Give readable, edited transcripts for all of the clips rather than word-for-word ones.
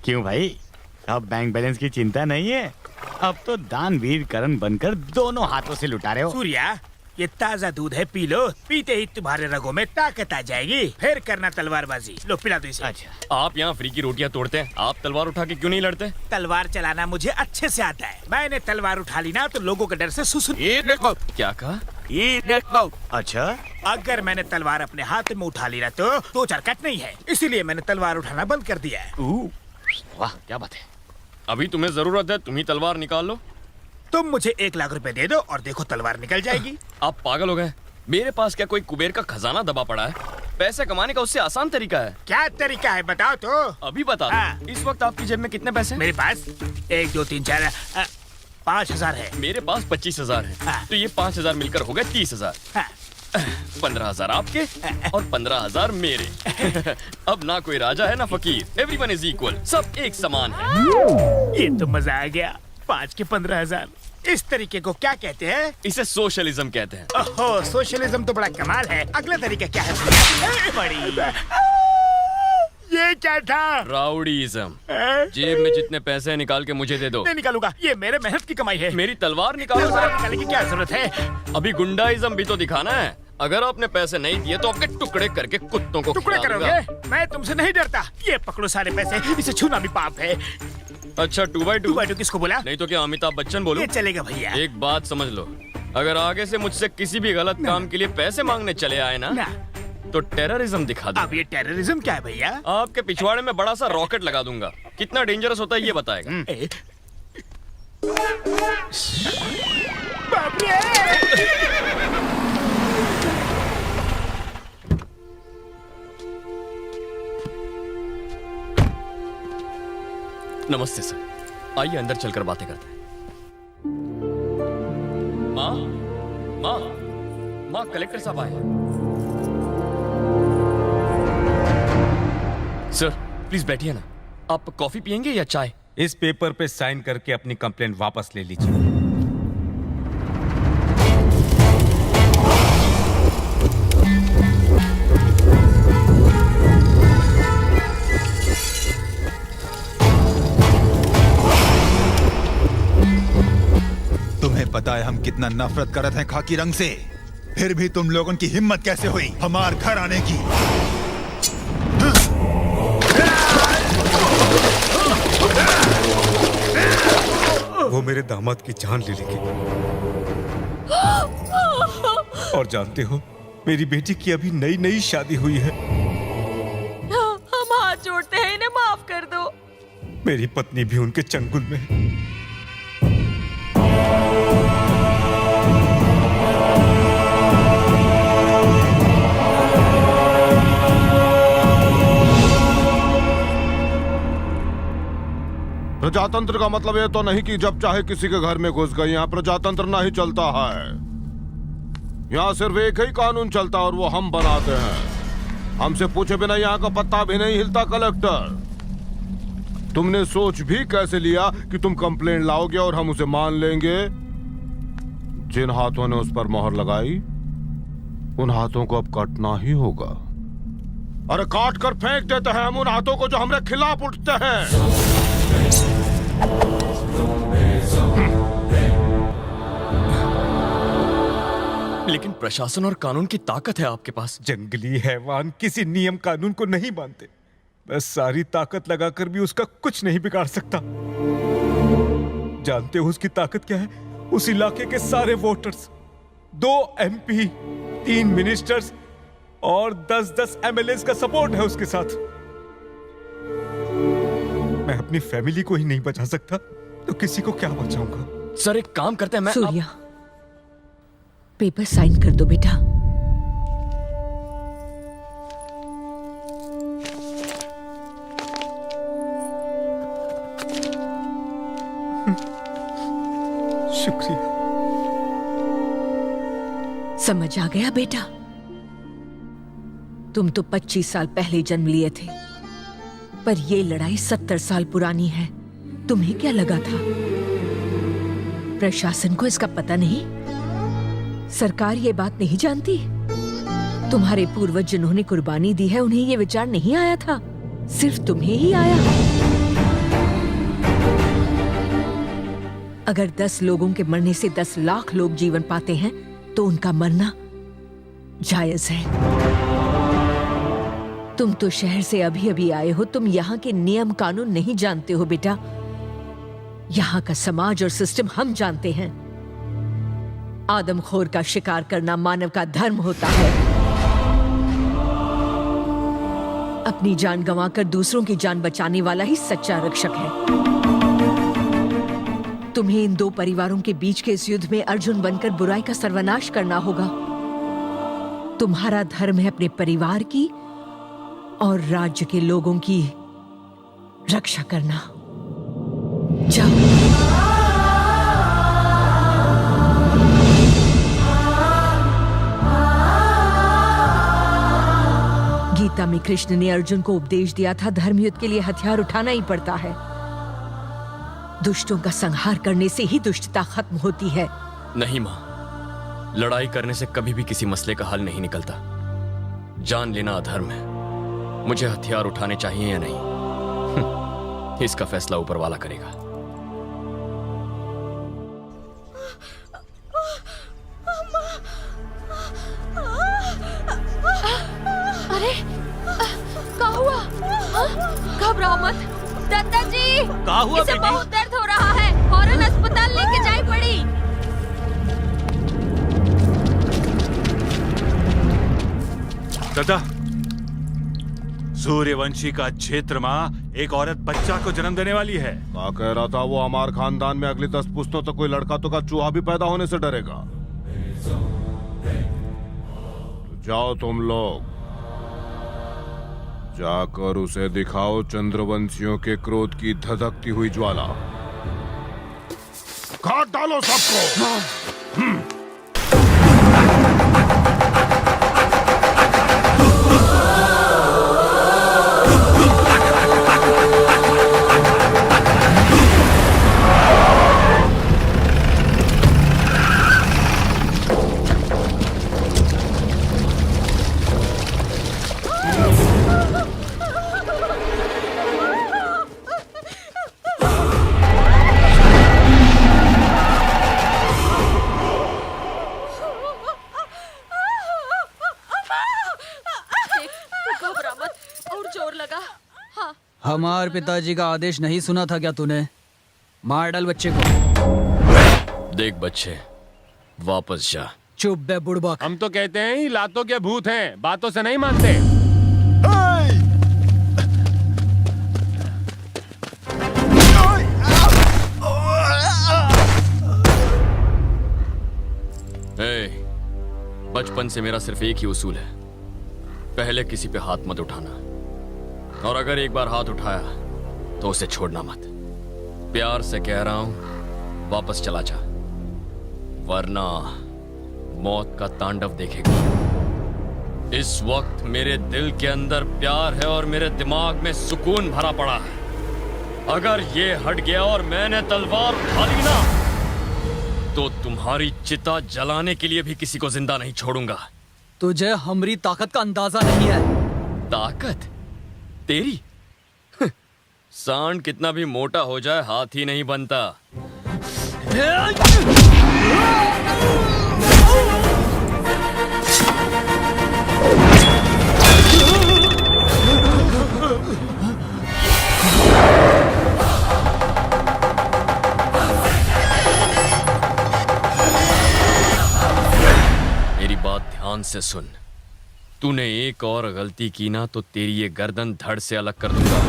क्यों भाई, अब बैंक बैलेंस की चिंता नहीं है? अब तो दानवीर करण बनकर दोनों हाथों से लुटा रहे हो। सूर्या, ये ताजा दूध है, पी लो। पीते ही तुम्हारे रगों में ताकत आ जाएगी। फिर करना तलवारबाजी। लो पिला दो इसे। अच्छा, आप यहाँ फ्री की रोटियाँ तोड़ते हैं, आप तलवार उठा के क्यों नहीं लड़ते? तलवार चलाना मुझे अच्छे से आता है। मैंने तलवार उठा ली ना तो लोगों के डर से सुसु। ये देखो, क्या कहा? ये देखो। अच्छा, अगर मैंने तलवार अपने हाथ में उठा ली ना तो दो चार कट नहीं है, इसीलिए मैंने तलवार उठाना बंद कर दिया है। वाह क्या बात है। अभी तुम्हें जरूरत है, तुम ही तलवार निकाल लो। तुम मुझे 1 लाख रुपए दे दो और देखो तलवार निकल जाएगी। आप पागल हो गए? मेरे पास क्या कोई कुबेर का खजाना दबा पड़ा है? पैसे कमाने का उससे आसान तरीका है। क्या तरीका है बताओ तो। अभी बता हाँ। दो। इस वक्त आपकी जेब में कितने पैसे? मेरे पास 1 2 3 4 5,000 है। मेरे पास 25,000 है। हाँ। तो ये 5,000 मिलकर हो गए 30,000। हाँ। 15,000 आपके और 15,000 मेरे। अब ना कोई राजा है ना फकीर, एवरीवन इज इक्वल, सब एक समान है। ये तो मजा आ गया। 5 के 15,000, इस तरीके को क्या कहते हैं? इसे सोशलिज्म कहते हैं। ओहो, सोशलिज्म तो बड़ा कमाल है। अगला तरीका क्या है? बड़ी ये क्या था? राउडीज्म। जेब में जितने पैसे हैं निकाल के मुझे दे दो। नहीं निकालूंगा, ये मेरे मेहनत की कमाई है। मेरी तलवार निकालो। तलवार निकालने की क्या जरूरत है? अभी गुंडाइज्म भी तो दिखाना है। अगर आपने पैसे नहीं दिए तो आपके टुकड़े करके कुत्तों को टुकड़ा खिला दूंगा। करोगे? मैं तुमसे नहीं डरता। ये पकड़ो सारे पैसे, इसे छूना भी पाप है। अच्छा 2x2? 2x2 किसको बोला? नहीं तो क्या अमिताभ बच्चन बोलूं? ये चलेगा भैया। एक बात समझ लो, अगर आगे से मुझसे किसी भी गलत काम के लिए पैसे मांगने चले आए ना ना। तो टेररिज्म दिखा दो। अब ये टेररिज्म क्या है भैया? आपके पिछवाड़े में बड़ा सा रॉकेट लगा दूंगा। कितना डेंजरस होता है ये बताएगा। ए? बाप रे! नमस्ते सर, आइए अंदर चलकर बातें करते हैं। माँ, माँ, माँ, कलेक्टर साहब आए। सर प्लीज बैठिए ना। आप कॉफी पियेंगे या चाय? इस पेपर पे साइन करके अपनी कंप्लेंट वापस ले लीजिए। तुम्हें पता है हम कितना नफरत करते हैं खाकी रंग से, फिर भी तुम लोगों की हिम्मत कैसे हुई हमार घर आने की? वो मेरे दामाद की जान ले लेंगे। और जानते हो, मेरी बेटी की अभी नई नई शादी हुई है। हम हाथ जोड़ते हैं, इन्हें माफ कर दो। मेरी पत्नी भी उनके चंगुल में है। प्रजातंत्र का मतलब ये तो नहीं कि जब चाहे किसी के घर में घुस गए। यहाँ प्रजातंत्र नहीं चलता है। यहाँ सिर्फ एक ही कानून चलता है और वो हम बनाते हैं। हमसे पूछे बिना यहाँ का पत्ता भी नहीं हिलता। कलेक्टर, तुमने सोच भी कैसे लिया कि तुम कंप्लेंट लाओगे और हम उसे मान लेंगे? जिन हाथों ने उस पर मोहर लगाई उन हाथों को अब काटना ही होगा। अरे काट कर फेंक देते हैं हम उन हाथों को जो हमारे खिलाफ उठते हैं। लेकिन प्रशासन और कानून की ताकत है आपके पास। जंगली हैवान किसी नियम कानून को नहीं मानते। मैं सारी ताकत लगाकर भी उसका कुछ नहीं बिगाड़ सकता। जानते हो उसकी ताकत क्या है? उस इलाके के सारे वोटर्स, 2 MP, 3 मिनिस्टर्स और 10-10 MLAs का सपोर्ट है उसके साथ। मैं अपनी फैमिली को ही नहीं बचा सकता तो किसी को क्या बचाऊंगा? सर एक काम करते हैं, मैं सूर्या, पेपर साइन कर दो बेटा। शुक्रिया। समझ आ गया बेटा? तुम तो 25 साल पहले जन्म लिए थे, पर ये लड़ाई 70 साल पुरानी है। तुम्हें क्या लगा था प्रशासन को इसका पता नहीं? सरकार ये बात नहीं जानती? तुम्हारे पूर्वज जिन्होंने कुर्बानी दी है उन्हें ये विचार नहीं आया था? सिर्फ तुम्हें ही आया। अगर 10 लोगों के मरने से 10 लाख लोग जीवन पाते हैं तो उनका मरना जायज है। तुम तो शहर से अभी अभी आए हो, तुम यहाँ के नियम कानून नहीं जानते हो बेटा। यहाँ का समाज और सिस्टम हम जानते हैं। आदमखोर का शिकार करना मानव का धर्म होता है। अपनी जान गंवाकर दूसरों की जान बचाने वाला ही सच्चा रक्षक है। तुम्हें इन दो परिवारों के बीच के इस युद्ध में अर्जुन बनकर बुराई का सर्वनाश करना होगा। तुम्हारा धर्म है अपने परिवार की और राज्य के लोगों की रक्षा करना। जाओ। गीता में कृष्ण ने अर्जुन को उपदेश दिया था, धर्म युद्ध के लिए हथियार उठाना ही पड़ता है। दुष्टों का संहार करने से ही दुष्टता खत्म होती है। नहीं माँ, लड़ाई करने से कभी भी किसी मसले का हल नहीं निकलता। जान लेना अधर्म है। मुझे हथियार उठाने चाहिए या नहीं, इसका फैसला ऊपर वाला करेगा। अरे क्या हुआ? घबराओ मत दत्ता जी। क्या हुआ इसे बेटी? बहुत दर्द हो रहा है, फौरन अस्पताल लेके जाई पड़ी। दादा, सूर्यवंशी का क्षेत्र माँ एक औरत बच्चा को जन्म देने वाली है। क्या कह रहा था वो? हमारे खानदान में अगली 10 पुश्तों तक कोई लड़का तो का चूहा भी पैदा होने से डरेगा। जाओ तुम लोग, जाकर उसे दिखाओ चंद्रवंशियों के क्रोध की धधकती हुई ज्वाला। काट डालो सबको। हमारे पिताजी का आदेश नहीं सुना था क्या तूने? मार डाल बच्चे को। देख बच्चे, वापस जा। चुप बे बुड़बक। हम तो कहते हैं ही लातों के भूत हैं, बातों से नहीं मानते। बचपन से मेरा सिर्फ एक ही उसूल है, पहले किसी पे हाथ मत उठाना, और अगर एक बार हाथ उठाया तो उसे छोड़ना मत। प्यार से कह रहा हूं, वापस चला जा, वरना मौत का तांडव देखेगा। इस वक्त मेरे दिल के अंदर प्यार है और मेरे दिमाग में सुकून भरा पड़ा है। अगर ये हट गया और मैंने तलवार उठा ली ना, तो तुम्हारी चिता जलाने के लिए भी किसी को जिंदा नहीं छोड़ूंगा। तुझे हमारी ताकत का अंदाजा नहीं है। ताकत तेरी? सांड कितना भी मोटा हो जाए हाथ ही नहीं बनता। मेरी बात ध्यान से सुन, तूने एक और गलती की ना तो तेरी ये गर्दन धड़ से अलग कर दूंगा।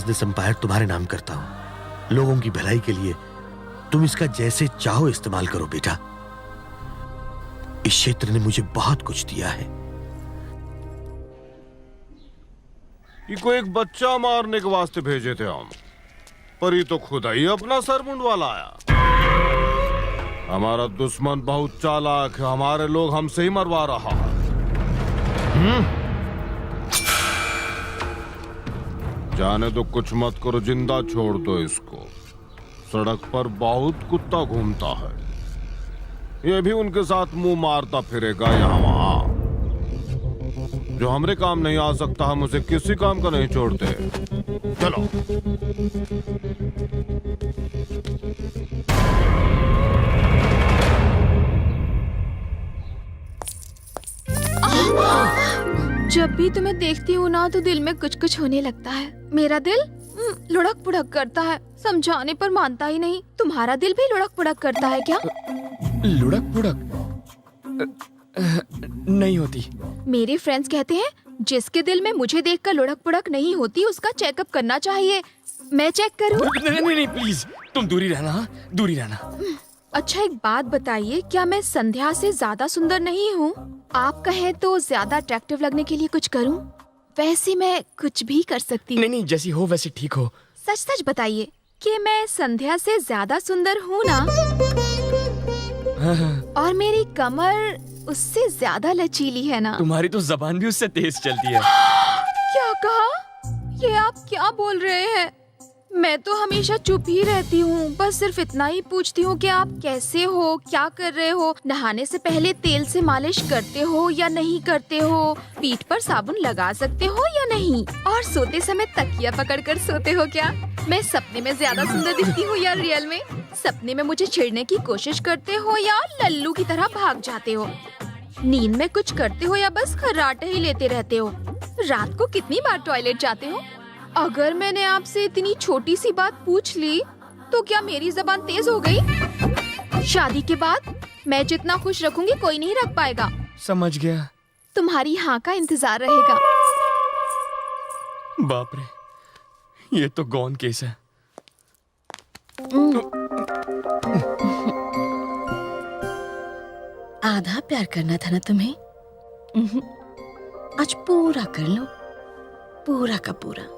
बिजनेस एम्पायर तुम्हारे नाम करता हूं। लोगों की भलाई के लिए तुम इसका जैसे चाहो इस्तेमाल करो बेटा। इस क्षेत्र ने मुझे बहुत कुछ दिया है। इको एक बच्चा मारने के वास्ते भेजे थे हम, पर ये तो खुद ही अपना सर मुंडवा लाया। हमारा दुश्मन बहुत चालाक है, हमारे लोग हमसे ही मरवा रहा है। जाने दो, कुछ मत करो, जिंदा छोड़ दो इसको। सड़क पर बहुत कुत्ता घूमता है, ये भी उनके साथ मुंह मारता फिरेगा यहाँ वहां। जो हमरे काम नहीं आ सकता, हम उसे किसी काम का नहीं छोड़ते। चलो। जब भी तुम्हें देखती हूँ ना तो दिल में कुछ कुछ होने लगता है। मेरा दिल लुढ़क पुढ़क करता है, समझाने पर मानता ही नहीं। तुम्हारा दिल भी लुढ़क पुढ़क करता है क्या? लुढ़क पुढ़क नहीं होती। मेरे फ्रेंड्स कहते हैं जिसके दिल में मुझे देखकर लुढ़क पुढ़क नहीं होती उसका चेकअप करना चाहिए। मैं चेक करूं? नहीं प्लीज, तुम दूरी रहना, दूरी रहना। अच्छा एक बात बताइए, क्या मैं संध्या से ज्यादा सुंदर नहीं हूँ? आप कहें तो ज्यादा अट्रैक्टिव लगने के लिए कुछ करूँ? वैसे मैं कुछ भी कर सकती हूँ। नहीं, जैसी हो वैसी ठीक हो। सच सच बताइए कि मैं संध्या से ज्यादा सुंदर हूँ ना? और मेरी कमर उससे ज्यादा लचीली है ना? तुम्हारी तो जबान भी उससे तेज चलती है। क्या कहा? ये आप क्या बोल रहे हैं? मैं तो हमेशा चुप ही रहती हूँ, बस सिर्फ इतना ही पूछती हूँ कि आप कैसे हो, क्या कर रहे हो, नहाने से पहले तेल से मालिश करते हो या नहीं करते हो, पीठ पर साबुन लगा सकते हो या नहीं, और सोते समय तकिया पकड़कर सोते हो क्या? मैं सपने में ज्यादा सुंदर दिखती हूँ या रियल में? सपने में मुझे छेड़ने की कोशिश करते हो या लल्लू की तरह भाग जाते हो? नींद में कुछ करते हो या बस खर्राटे ही लेते रहते हो? रात को कितनी बार टॉयलेट जाते हो? अगर मैंने आपसे इतनी छोटी सी बात पूछ ली तो क्या मेरी जबान तेज हो गई? शादी के बाद मैं जितना खुश रखूंगी कोई नहीं रख पाएगा। समझ गया। तुम्हारी हाँ का इंतजार रहेगा। बाप रे, ये तो गौन केस है। आधा प्यार करना था ना तुम्हें? आज पूरा कर लो, पूरा का पूरा।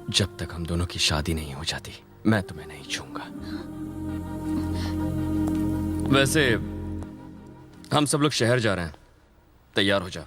जब तक हम दोनों की शादी नहीं हो जाती मैं तुम्हें नहीं छूंगा। वैसे हम सब लोग शहर जा रहे हैं, तैयार हो जाओ।